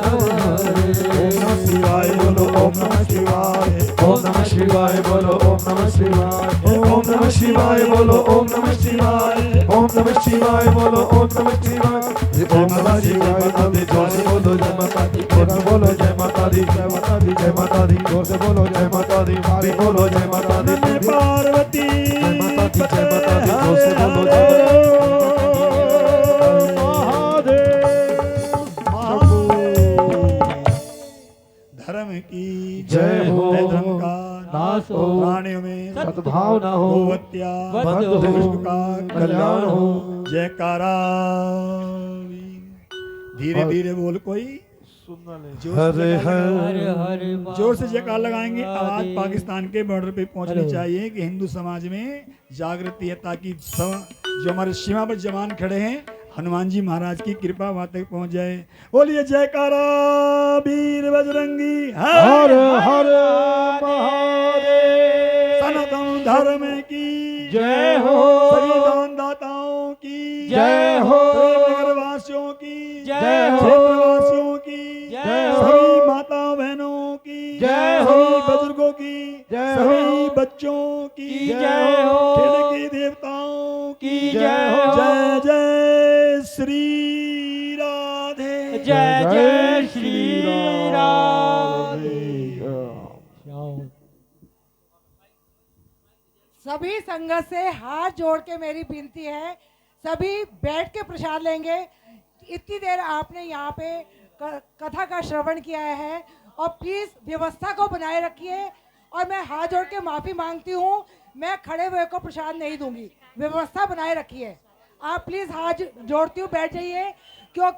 हरे हरे शिवाय बोलो ओम नमः शिवाय ओम नमः शिवाय बोलो ओम नमः शिवाय ओम नमः शिवाय बोलो ओम नमः शिवाय ओम नमः शिवाय बोलो ओम नमः शिवाय ओम नमः शिवाय माता दी जोर से बोलो जय माता दी जोर से बोलो जय माता दी जय माता दी जय माता दी जोर से बोलो जय माता दी मारी बोलो जय माता दी पार्वती जय माता दी जय माता दी जोर से बोलो जय धर्म की जय हो धर्म का नाश हो प्राणियों में सद्भावना हो गोहत्या बंद हो विश्व का कल्याण हो जयकारा धीरे धीरे बोल कोई जोर हरे से हरे हरे जोर से जयकार लगाएंगे आवाज पाकिस्तान के बॉर्डर पे पहुंचनी चाहिए कि हिंदू समाज में जागृति है ताकि जो हमारे सीमा पर जवान खड़े हैं हनुमान जी महाराज की कृपा वहां तक पहुंच जाए बोलिए जयकारा वीर बजरंगी हर हर महादेव सनातन धर्म की जय हो सभी दानदाताओं की जय हो नगरवासियों की जय हो क्षेत्रवासियों की जय हो सभी माता बहनों की जय हो सभी बुजुर्गों की जय सभी हो बच्चों की जय हो खेल के देवताओं की जय हो जय जय श्री राधे जय जय श्री राधे। सभी संगत से हाथ जोड़ के मेरी विनती है सभी बैठ के प्रसाद लेंगे। इतनी देर आपने यहाँ पे कथा का श्रवण किया है और प्लीज व्यवस्था को बनाए रखिए और मैं हाथ जोड़ के माफी मांगती हूँ मैं खड़े हुए को प्रसाद नहीं दूंगी। व्यवस्था बनाए रखिए आप प्लीज हाथ जोड़ती हूँ बैठ जाइए क्योंकि